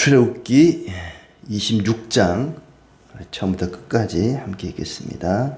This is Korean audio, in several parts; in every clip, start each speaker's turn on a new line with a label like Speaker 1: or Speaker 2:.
Speaker 1: 출애굽기 26장 처음부터 끝까지 함께 읽겠습니다.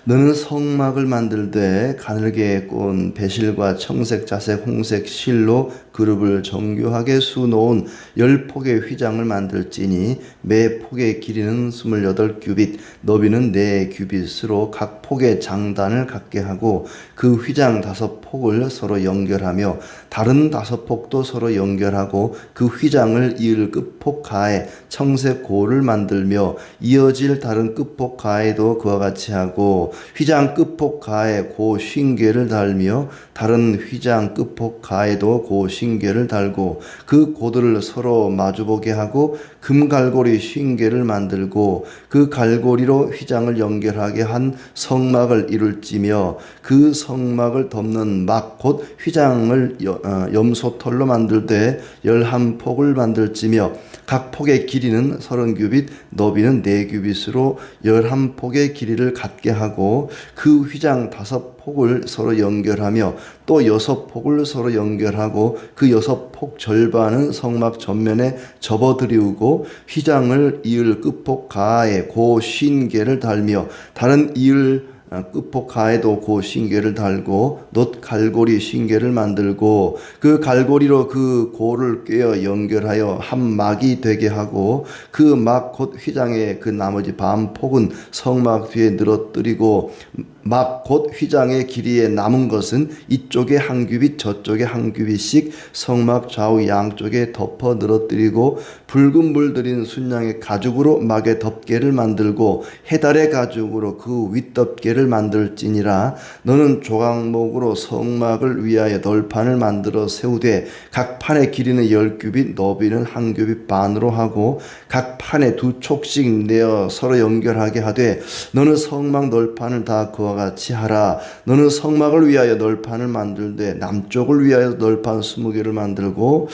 Speaker 1: 너는 성막을 만들되 가늘게 꼰 배실과 청색, 자색, 홍색 실로 그룹을 정교하게 수놓은 10폭의 휘장을 만들지니 매 폭의 길이는 28규빗, 너비는 4규빗으로 각 폭의 장단을 갖게 하고 그 휘장 5폭을 서로 연결하며 다른 5폭도 서로 연결하고 그 휘장을 이을 끝폭 가에 청색 고를 만들며 이어질 다른 끝폭 가에도 그와 같이 하고 휘장 끝폭 가에 고 쉰개를 달며 다른 휘장 끝폭 가에도 고 쉰개를 달고 그 고들을 서로 마주보게 하고 금갈고리 쉰개를 만들고 그 갈고리로 휘장을 연결하게 한 성막을 이룰지며 그 성막을 덮는 막 곧 휘장을 염소털로 만들되 11폭을 만들지며 각 폭의 길이는 30규빗, 너비는 4규빗으로 11폭의 길이를 갖게 하고 그 휘장 5폭을 서로 연결하며 또 6폭을 서로 연결하고 그 6폭 절반은 성막 전면에 접어들이우고 휘장을 이을 끝폭 가에 고 쉰개를 달며 다른 이을 끝폭 가에도 고 쉰개를 달고 놋 갈고리 쉰개를 만들고 그 갈고리로 그 고를 꿰어 연결하여 한 막이 되게 하고 그 막 곧 휘장의 그 나머지 반폭은 성막 뒤에 늘어뜨리고 막 곧 휘장의 길이에 남은 것은 이쪽에 1규빗 저쪽에 1규빗씩 성막 좌우 양쪽에 덮어 늘어뜨리고 붉은 물 들인 순양의 가죽으로 막의 덮개를 만들고 해달의 가죽으로 그 윗덮개를 만들지니라. 너는 조각목으로 성막을 위하여 널판을 만들어 세우되 각 판의 길이는 10규빗, 너비는 1규빗 반으로 하고 각 판에 2촉씩 내어 서로 연결하게 하되 너는 성막 널판을 다 그와 같이 하라. 너는 성막을 위하여 널판을 만들되 남쪽을 위하여 널판 20개를 만들고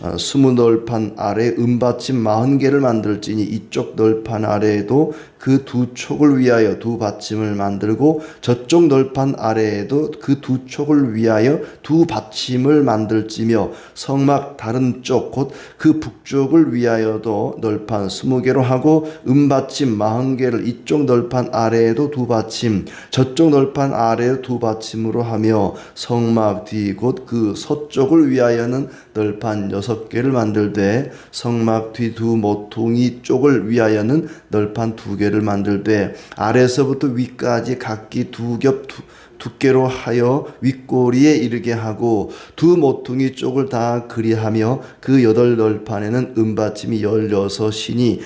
Speaker 1: 20널판 아래 은받침 40개를 만들지니 이쪽 널판 아래에도 그 2촉을 위하여 2받침을 만들고 저쪽 널판 아래에도 그 2촉을 위하여 2받침을 만들지며 성막 다른 쪽 곧 그 북쪽을 위하여도 널판 20개로 하고 은받침 40개를 이쪽 널판 아래에도 2받침 저쪽 널판 아래에 2받침으로 하며 성막 뒤 곧 그 서쪽을 위하여는 널판 6개를 만들되 성막 뒤 2모퉁이 쪽을 위하여는 널판 2개를 만들되 아래서부터 위까지 각기 2겹 두께로 하여 윗꼬리에 이르게 하고 2모퉁이 쪽을 다 그리하며 그 8널판에는 은받침이 16이니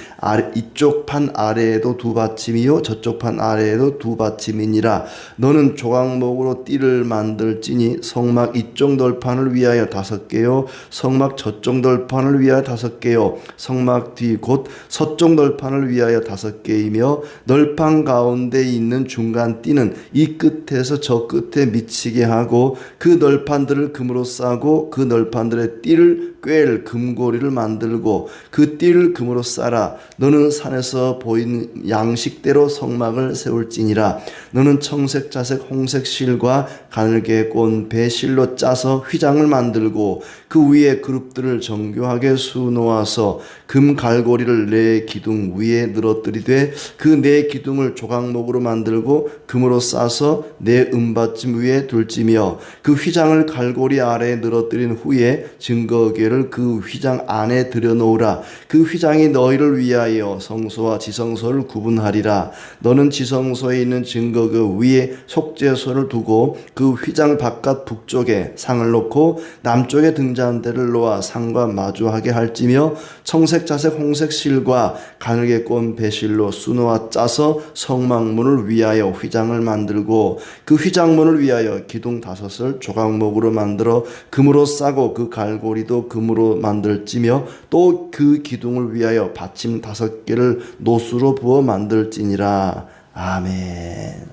Speaker 1: 이쪽 판 아래에도 2받침이요 저쪽 판 아래에도 2받침이니라. 너는 조각목으로 띠를 만들지니 성막 이쪽 널판을 위하여 5개요 성막 저쪽 널판을 위하여 5개요 성막 뒤 곧 서쪽 널판을 위하여 5개이며 널판 가운데 있는 중간 띠는 이 끝에서 저 끝에 미치게 하고 그 널판들을 금으로 싸고 그 널판들의 띠를 꿰을 금고리를 만들고 그 띠를 금으로 싸라. 너는 산에서 보인 양식대로 성막을 세울지니라. 너는 청색, 자색, 홍색 실과 가늘게 꼰 배실로 짜서 휘장을 만들고 그 위에 그룹들을 정교하게 수놓아서 금 갈고리를 4기둥 위에 늘어뜨리되 그 4기둥을 조각목으로 만들고 금으로 싸서 4 은받침 위에 둘지며 그 휘장을 갈고리 아래에 늘어뜨린 후에 증거계를 그 휘장 안에 들여놓으라. 그 휘장이 너희를 위하여 성소와 지성소를 구분하리라. 너는 지성소에 있는 증거계 위에 속죄소를 두고 그 휘장 바깥 북쪽에 상을 놓고 남쪽에 등잔대를 놓아 상과 마주하게 할지며 청색, 자색, 홍색 실과 가늘게 꼰 배실로 수놓아 짜서 성막문을 위하여 휘장을 만들고 그 휘장문을 위하여 기둥 5을 조각목으로 만들어 금으로 싸고 그 갈고리도 금으로 만들지며 또 그 기둥을 위하여 받침 5개를 노수로 부어 만들지니라. 아멘.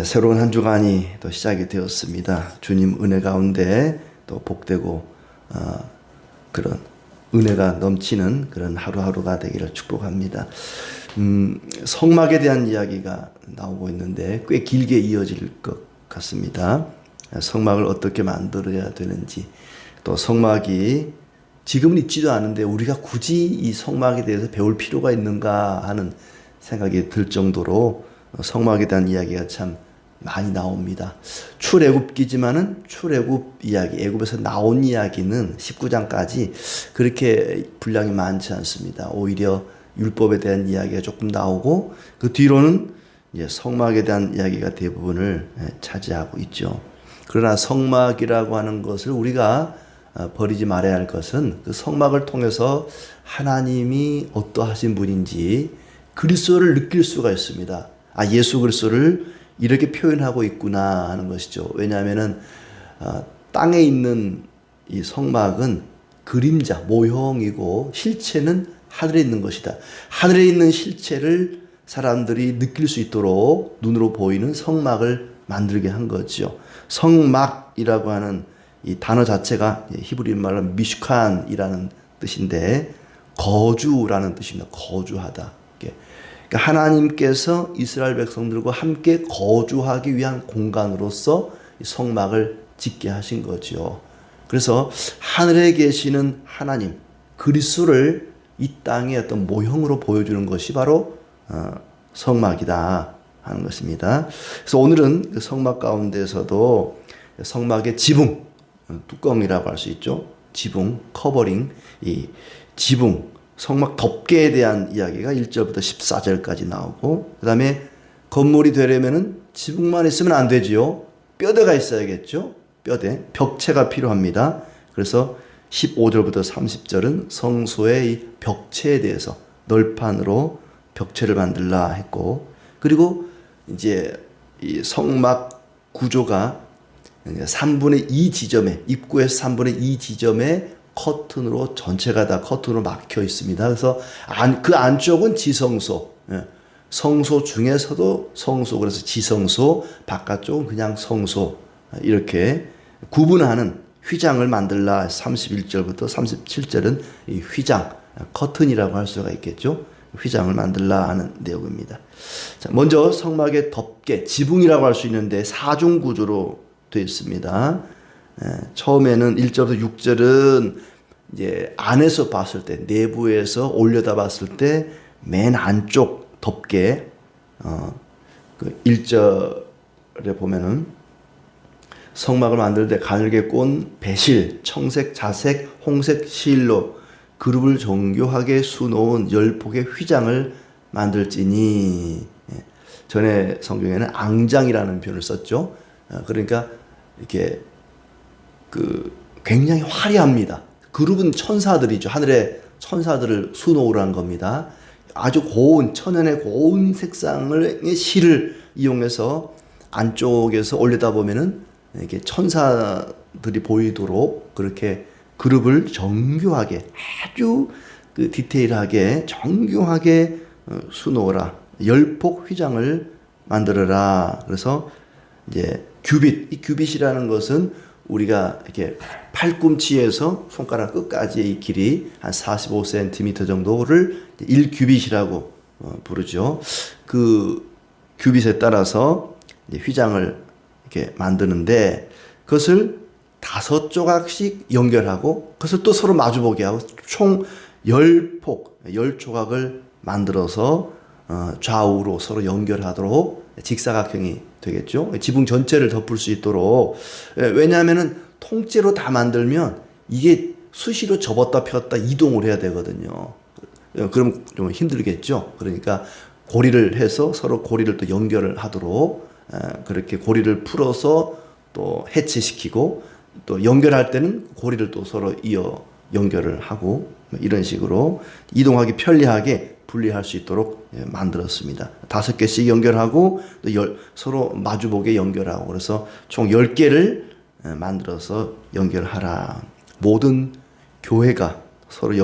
Speaker 1: 새로운 한 주간이 또 시작이 되었습니다. 주님 은혜 가운데 또 복되고 그런 은혜가 넘치는 그런 하루하루가 되기를 축복합니다. 성막에 대한 이야기가 나오고 있는데 꽤 길게 이어질 것 같습니다. 성막을 어떻게 만들어야 되는지 또 성막이 지금은 있지도 않은데 우리가 굳이 이 성막에 대해서 배울 필요가 있는가 하는 생각이 들 정도로 성막에 대한 이야기가 참 많이 나옵니다. 출애굽기지만은 출애굽 이야기, 애굽에서 나온 이야기는 19장까지 그렇게 분량이 많지 않습니다. 오히려 율법에 대한 이야기가 조금 나오고 그 뒤로는 이제 성막에 대한 이야기가 대부분을 차지하고 있죠. 그러나 성막이라고 하는 것을 우리가 버리지 말아야 할 것은 그 성막을 통해서 하나님이 어떠하신 분인지 그리스도를 느낄 수가 있습니다. 아, 예수 그리스도를 이렇게 표현하고 있구나 하는 것이죠. 왜냐하면은 땅에 있는 이 성막은 그림자, 모형이고 실체는 하늘에 있는 것이다. 하늘에 있는 실체를 사람들이 느낄 수 있도록 눈으로 보이는 성막을 만들게 한 거죠. 성막이라고 하는 이 단어 자체가 히브리 말로 미슈칸이라는 뜻인데 거주라는 뜻입니다. 거주하다. 그러니까 하나님께서 이스라엘 백성들과 함께 거주하기 위한 공간으로서 성막을 짓게 하신 거죠. 그래서 하늘에 계시는 하나님 그리스도를 이 땅의 어떤 모형으로 보여주는 것이 바로 성막이다 하는 것입니다. 그래서 오늘은 그 성막 가운데서도 성막의 지붕, 뚜껑이라고 할 수 있죠. 지붕, 커버링, 이 지붕, 성막 덮개에 대한 이야기가 1절부터 14절까지 나오고, 그 다음에 건물이 되려면은 지붕만 있으면 안 되지요. 뼈대가 있어야겠죠. 뼈대, 벽체가 필요합니다. 그래서 15절부터 30절은 성소의 이 벽체에 대해서 널판으로 벽체를 만들라 했고, 그리고 이제 이 성막 구조가 3분의 2 지점에, 입구에서 3분의 2 지점에 커튼으로 전체가 다 커튼으로 막혀 있습니다. 그래서 그 안쪽은 지성소, 성소 중에서도 성소, 그래서 지성소, 바깥쪽은 그냥 성소, 이렇게 구분하는 휘장을 만들라. 31절부터 37절은 이 휘장, 커튼이라고 할 수가 있겠죠. 휘장을 만들라 하는 내용입니다. 자, 먼저 성막의 덮개, 지붕이라고 할 수 있는데 4중 구조로 되어 있습니다. 처음에는 1절부터 6절은 이제 안에서 봤을 때, 내부에서 올려다 봤을 때 맨 안쪽 덮개, 그 1절에 보면은 성막을 만들 때 가늘게 꼰 배실, 청색, 자색, 홍색 실로 그룹을 정교하게 수놓은 10폭의 휘장을 만들지니, 전에 성경에는 앙장이라는 표현을 썼죠. 그러니까 이렇게 굉장히 화려합니다. 그룹은 천사들이죠. 하늘의 천사들을 수놓으라는 겁니다. 아주 고운, 천연의 고운 색상의 실을 이용해서 안쪽에서 올려다보면은 이렇게 천사들이 보이도록 그렇게 그룹을 정교하게, 아주 디테일하게, 정교하게 수놓으라. 10폭 휘장을 만들어라. 그래서 이제 규빗, 이 규빗이라는 것은 우리가 이렇게 팔꿈치에서 손가락 끝까지의 이 길이 한 45cm 정도를 1규빗이라고 부르죠. 그 규빗에 따라서 이제 휘장을 이렇게 만드는데 그것을 5조각씩 연결하고 그것을 또 서로 마주보게 하고 총 10폭, 10조각을 만들어서 좌우로 서로 연결하도록 직사각형이 되겠죠. 지붕 전체를 덮을 수 있도록. 왜냐하면은 통째로 다 만들면 이게 수시로 접었다 폈다 이동을 해야 되거든요. 그럼 좀 힘들겠죠. 그러니까 고리를 해서 서로 고리를 또 연결을 하도록, 그렇게 고리를 풀어서 또 해체시키고, 또 연결할 때는 고리를 또 서로 이어 연결을 하고, 이런 식으로 이동하기 편리하게 분리할 수 있도록 만들었습니다. 5개씩 연결하고 또 서로 마주보게 연결하고, 그래서 총 10개를 만들어서 연결하라. 모든 교회가 서로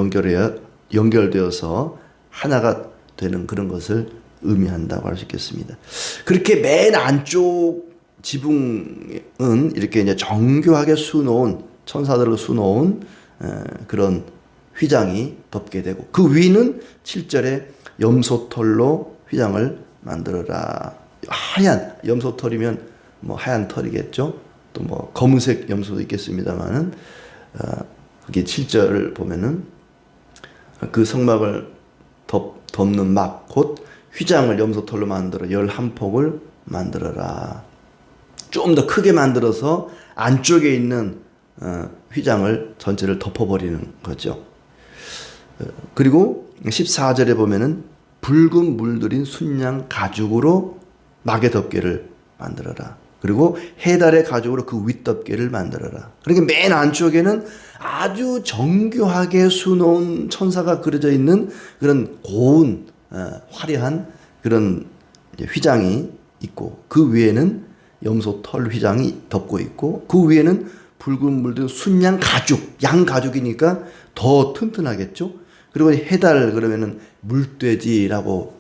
Speaker 1: 연결되어서 하나가 되는 그런 것을 의미한다고 할 수 있겠습니다. 그렇게 맨 안쪽 지붕은 이렇게 이제 정교하게 수놓은, 천사들로 수놓은 그런 휘장이 덮게 되고, 그 위는 7절에 염소털로 휘장을 만들어라. 하얀 염소털이면 뭐 하얀 털이겠죠. 또 뭐 검은색 염소도 있겠습니다만은 그게 7절을 보면은 그 성막을 덮는 막 곧 휘장을 염소털로 만들어 11폭을 만들어라. 좀 더 크게 만들어서 안쪽에 있는 휘장을 전체를 덮어버리는 거죠. 그리고 14절에 보면은 붉은 물들인 순양 가죽으로 막의 덮개를 만들어라. 그리고 해달의 가죽으로 그 윗덮개를 만들어라. 그러니까 맨 안쪽에는 아주 정교하게 수놓은 천사가 그려져 있는 그런 고운 화려한 그런 휘장이 있고, 그 위에는 염소 털 휘장이 덮고 있고, 그 위에는 붉은 물든 순양 가죽, 양 가죽이니까 더 튼튼하겠죠. 그리고 해달 그러면은 물돼지라고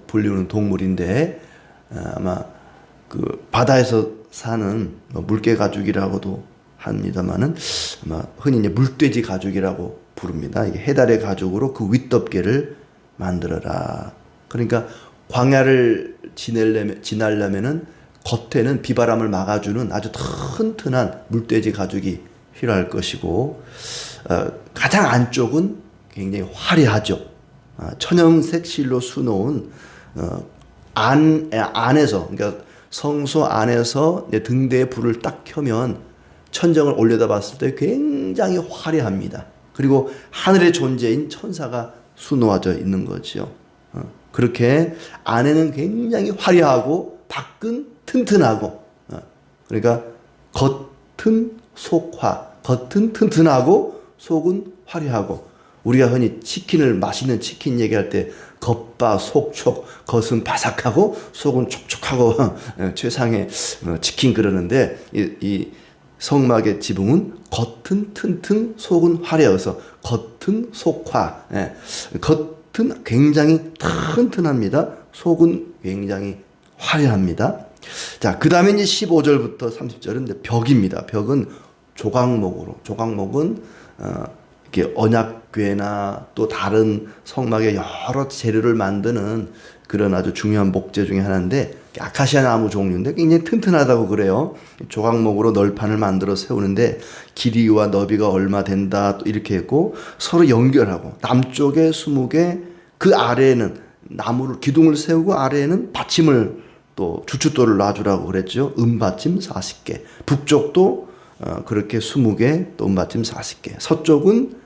Speaker 1: 불리는 동물인데, 아마 그 바다에서 사는 물개 가죽이라고도 합니다만은 아마 흔히 이제 물돼지 가죽이라고 부릅니다. 이게 해달의 가죽으로 그 윗덮개를 만들어라. 그러니까 광야를 지나려면은 겉에는 비바람을 막아주는 아주 튼튼한 물돼지 가죽이 필요할 것이고, 가장 안쪽은 굉장히 화려하죠. 천연색 실로 수놓은 안에서, 그러니까 성소 안에서 등대에 불을 딱 켜면 천정을 올려다 봤을 때 굉장히 화려합니다. 그리고 하늘의 존재인 천사가 수놓아져 있는 거죠. 그렇게 안에는 굉장히 화려하고 밖은 튼튼하고, 그러니까 겉은 속화, 겉은 튼튼하고 속은 화려하고, 우리가 흔히 치킨을, 맛있는 치킨 얘기할 때 겉바 속촉, 겉은 바삭하고 속은 촉촉하고 최상의 치킨 그러는데, 이 성막의 지붕은 겉은 튼튼 속은 화려해서 겉은 속화, 겉은 굉장히 튼튼합니다. 속은 굉장히 화려합니다. 자, 그 다음에 이제 15절부터 30절은 이제 벽입니다. 벽은 조각목으로, 조각목은 이렇게 언약궤나 또 다른 성막의 여러 재료를 만드는 그런 아주 중요한 목재 중에 하나인데, 아카시아 나무 종류인데 굉장히 튼튼하다고 그래요. 조각목으로 널판을 만들어 세우는데 길이와 너비가 얼마 된다 또 이렇게 했고, 서로 연결하고, 남쪽에 20개, 그 아래에는 나무를, 기둥을 세우고 아래에는 받침을, 또 주춧돌을 놔주라고 그랬죠. 은받침 40개. 북쪽도 그렇게 20개, 또 은받침 40개. 서쪽은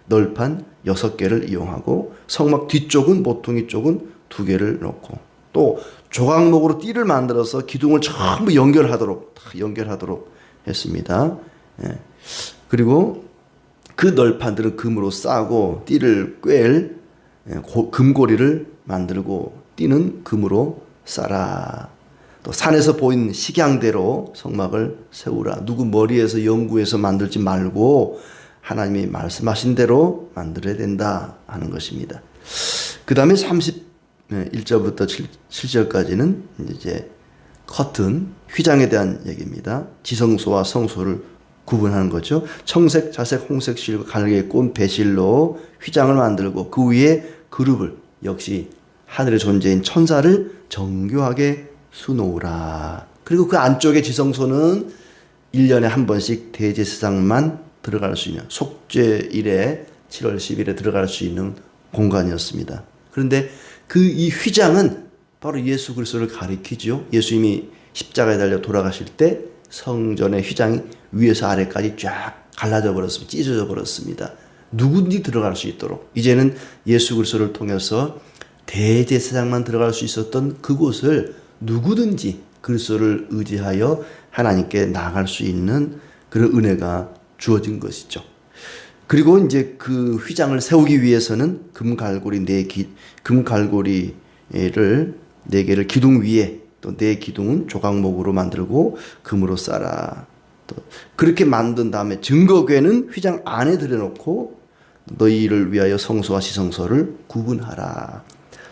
Speaker 1: 널판 6개를 이용하고, 성막 뒤쪽은, 모퉁이 쪽은 2개를 놓고, 또 조각목으로 띠를 만들어서 기둥을 전부 연결하도록 했습니다. 그리고 그 널판들은 금으로 싸고, 띠를 꿰 금고리를 만들고, 띠는 금으로 싸라. 또 산에서 보인 식양대로 성막을 세우라. 누구 머리에서 연구해서 만들지 말고 하나님이 말씀하신 대로 만들어야 된다 하는 것입니다. 그 다음에 31절부터 7절까지는 이제 커튼, 휘장에 대한 얘기입니다. 지성소와 성소를 구분하는 거죠. 청색, 자색, 홍색 실과 가늘게 꼰 배실로 휘장을 만들고, 그 위에 그룹을, 역시 하늘의 존재인 천사를 정교하게 수놓으라. 그리고 그 안쪽에 지성소는 1년에 한 번씩 대제사장만 들어갈 수 있는, 속죄일에 7월 10일에 들어갈 수 있는 공간이었습니다. 그런데 그 이 휘장은 바로 예수 그리스도를 가리키죠. 예수님이 십자가에 달려 돌아가실 때 성전의 휘장이 위에서 아래까지 쫙 갈라져 버렸습니다. 찢어져 버렸습니다. 누구든지 들어갈 수 있도록, 이제는 예수 그리스도를 통해서 대제사장만 들어갈 수 있었던 그곳을 누구든지 그리스도를 의지하여 하나님께 나아갈 수 있는 그런 은혜가 주어진 것이죠. 그리고 이제 그 휘장을 세우기 위해서는 금갈고리를 4개를 기둥 위에, 또 4기둥은 조각목으로 만들고 금으로 싸라. 또 그렇게 만든 다음에 증거궤는 휘장 안에 들여놓고 너희를 위하여 성소와 시성소를 구분하라.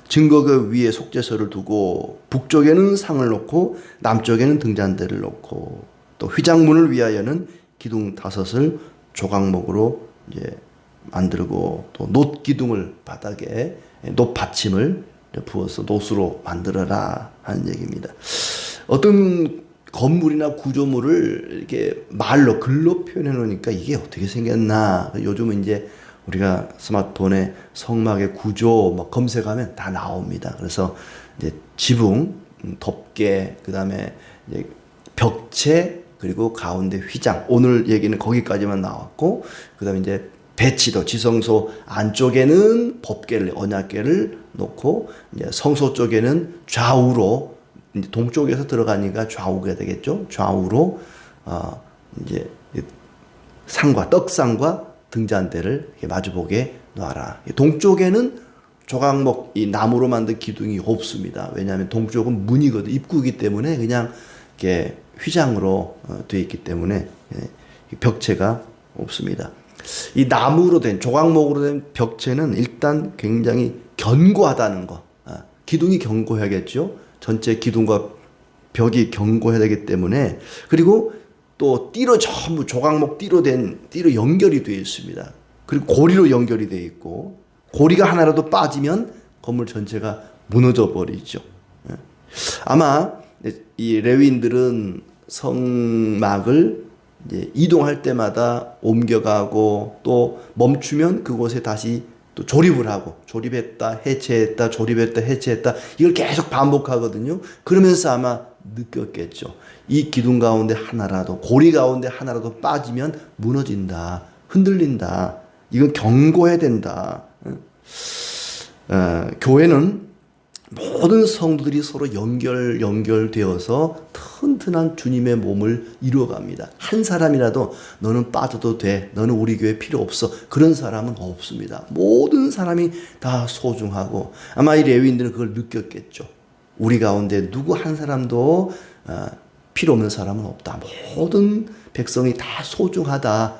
Speaker 1: 증거궤 위에 속죄소를 두고, 북쪽에는 상을 놓고 남쪽에는 등잔대를 놓고, 또 휘장문을 위하여는 기둥 5을 조각목으로 이제 만들고, 또 놋 기둥을 바닥에 놋 받침을 부어서 놋으로 만들어라 하는 얘기입니다. 어떤 건물이나 구조물을 이렇게 말로 글로 표현해 놓으니까 이게 어떻게 생겼나. 요즘은 이제 우리가 스마트폰에 성막의 구조 뭐 검색하면 다 나옵니다. 그래서 이제 지붕, 덮개, 그다음에 이제 벽체, 그리고 가운데 휘장. 오늘 얘기는 거기까지만 나왔고, 그다음에 이제 배치도 지성소 안쪽에는 법궤를 언약궤를 놓고 이제 성소 쪽에는 좌우로 이제 동쪽에서 들어가니까 좌우가 되겠죠. 좌우로 이제 상과 떡상과 등잔대를 이렇게 마주보게 놔라. 동쪽에는 조각목 이 나무로 만든 기둥이 없습니다. 왜냐하면 동쪽은 문이거든, 입구이기 때문에 그냥 이렇게 휘장으로 되어 있기 때문에 벽체가 없습니다. 이 나무로 된 조각목으로 된 벽체는 일단 굉장히 견고하다는 거. 기둥이 견고해야겠죠. 전체 기둥과 벽이 견고해야 되기 때문에. 그리고 또 띠로 전부 조각목 띠로 연결이 되어 있습니다. 그리고 고리로 연결이 되어 있고, 고리가 하나라도 빠지면 건물 전체가 무너져 버리죠. 아마 이 레위인들은 성막을 이제 이동할 때마다 옮겨가고 또 멈추면 그곳에 다시 또 조립을 하고, 조립했다 해체했다 조립했다 해체했다 이걸 계속 반복하거든요. 그러면서 아마 느꼈겠죠. 이 기둥 가운데 하나라도, 고리 가운데 하나라도 빠지면 무너진다, 흔들린다, 이건 견고해야 된다. 교회는 모든 성도들이 서로 연결되어서 튼튼한 주님의 몸을 이루어갑니다. 한 사람이라도 너는 빠져도 돼, 너는 우리 교회 필요 없어, 그런 사람은 없습니다. 모든 사람이 다 소중하고, 아마 이 레위인들은 그걸 느꼈겠죠. 우리 가운데 누구 한 사람도 필요 없는 사람은 없다. 모든 백성이 다 소중하다.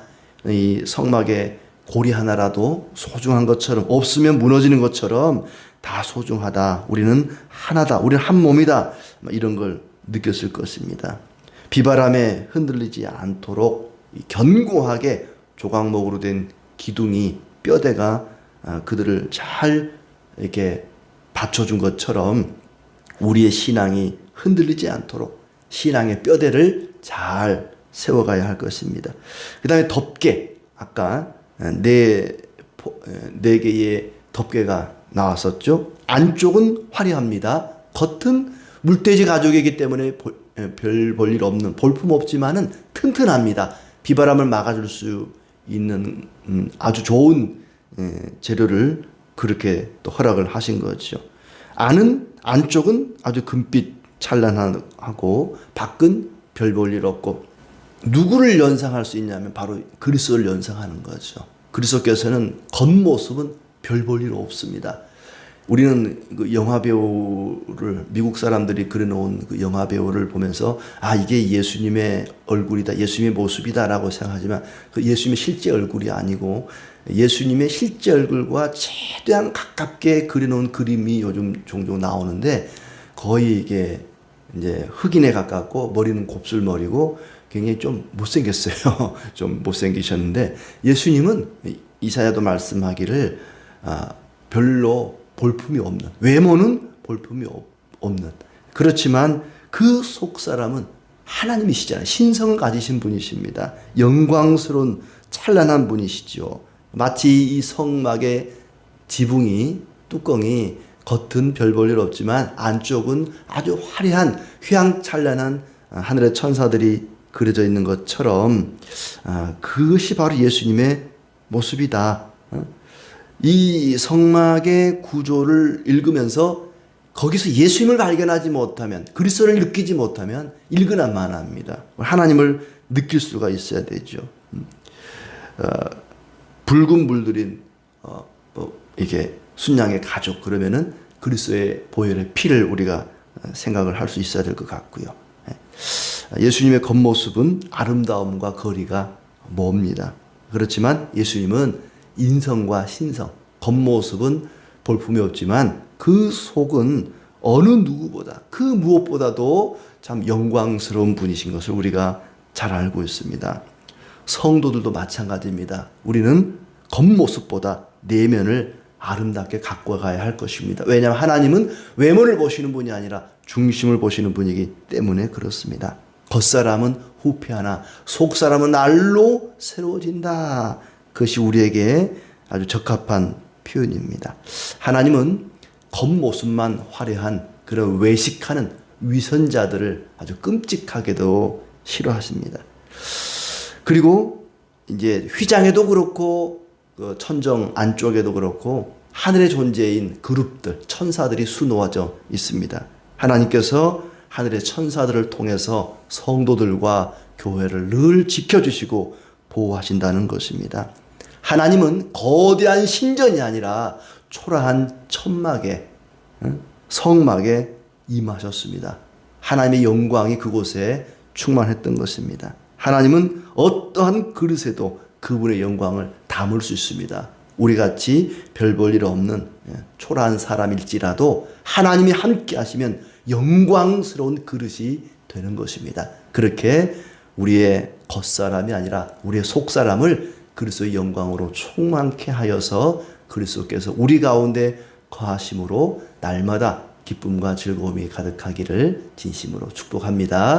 Speaker 1: 이 성막의 고리 하나라도 소중한 것처럼, 없으면 무너지는 것처럼 다 소중하다. 우리는 하나다. 우리는 한 몸이다. 이런 걸 느꼈을 것입니다. 비바람에 흔들리지 않도록 견고하게 조각목으로 된 기둥이, 뼈대가 그들을 잘 이렇게 받쳐준 것처럼 우리의 신앙이 흔들리지 않도록 신앙의 뼈대를 잘 세워가야 할 것입니다. 그 다음에 덮개. 아까 네 개의 덮개가 나왔었죠. 안쪽은 화려합니다. 겉은 물돼지 가죽이기 때문에 별 볼일 없는, 볼품 없지만은 튼튼합니다. 비바람을 막아줄 수 있는 아주 좋은 재료를 그렇게 또 허락을 하신 거죠. 안쪽은 아주 금빛 찬란하고 밖은 별 볼일 없고, 누구를 연상할 수 있냐면 바로 그리스도를 연상하는 거죠. 그리스도께서는 겉모습은 별 볼일 없습니다. 우리는 그 영화 배우를, 미국 사람들이 그려놓은 그 영화 배우를 보면서 이게 예수님의 얼굴이다, 예수님의 모습이다라고 생각하지만 그 예수님의 실제 얼굴이 아니고, 예수님의 실제 얼굴과 최대한 가깝게 그려놓은 그림이 요즘 종종 나오는데, 거의 이게 이제 흑인에 가깝고 머리는 곱슬머리고 굉장히 좀 못생겼어요. 좀 못생기셨는데, 예수님은 이사야도 말씀하기를 별로 볼품이 없는, 외모는 볼품이 없는, 그렇지만 그 속사람은 하나님이시잖아요. 신성을 가지신 분이십니다. 영광스러운 찬란한 분이시죠. 마치 이 성막의 지붕이, 뚜껑이 겉은 별 볼일 없지만 안쪽은 아주 화려한 휘황찬란한 하늘의 천사들이 그려져 있는 것처럼 그것이 바로 예수님의 모습이다. 이 성막의 구조를 읽으면서 거기서 예수님을 발견하지 못하면, 그리스도를 느끼지 못하면 읽으나 마나합니다. 하나님을 느낄 수가 있어야 되죠. 붉은 물들인 이게 순양의 가죽, 그러면은 그리스도의 보혈의 피를 우리가 생각을 할 수 있어야 될 것 같고요. 예수님의 겉모습은 아름다움과 거리가 멉니다. 그렇지만 예수님은 인성과 신성, 겉모습은 볼품이 없지만 그 속은 어느 누구보다, 그 무엇보다도 참 영광스러운 분이신 것을 우리가 잘 알고 있습니다. 성도들도 마찬가지입니다. 우리는 겉모습보다 내면을 아름답게 갖고 가야 할 것입니다. 왜냐하면 하나님은 외모를 보시는 분이 아니라 중심을 보시는 분이기 때문에 그렇습니다. 겉사람은 후패하나 속사람은 날로 새로워진다. 그것이 우리에게 아주 적합한 표현입니다. 하나님은 겉모습만 화려한 그런 외식하는 위선자들을 아주 끔찍하게도 싫어하십니다. 그리고 이제 휘장에도 그렇고 천정 안쪽에도 그렇고 하늘의 존재인 그룹들, 천사들이 수놓아져 있습니다. 하나님께서 하늘의 천사들을 통해서 성도들과 교회를 늘 지켜주시고 보호하신다는 것입니다. 하나님은 거대한 신전이 아니라 초라한 천막에, 성막에 임하셨습니다. 하나님의 영광이 그곳에 충만했던 것입니다. 하나님은 어떠한 그릇에도 그분의 영광을 담을 수 있습니다. 우리같이 별 볼 일 없는 초라한 사람일지라도 하나님이 함께 하시면 영광스러운 그릇이 되는 것입니다. 그렇게 우리의 겉사람이 아니라 우리의 속사람을 그리스도의 영광으로 충만케 하여서 그리스도께서 우리 가운데 거하심으로 날마다 기쁨과 즐거움이 가득하기를 진심으로 축복합니다.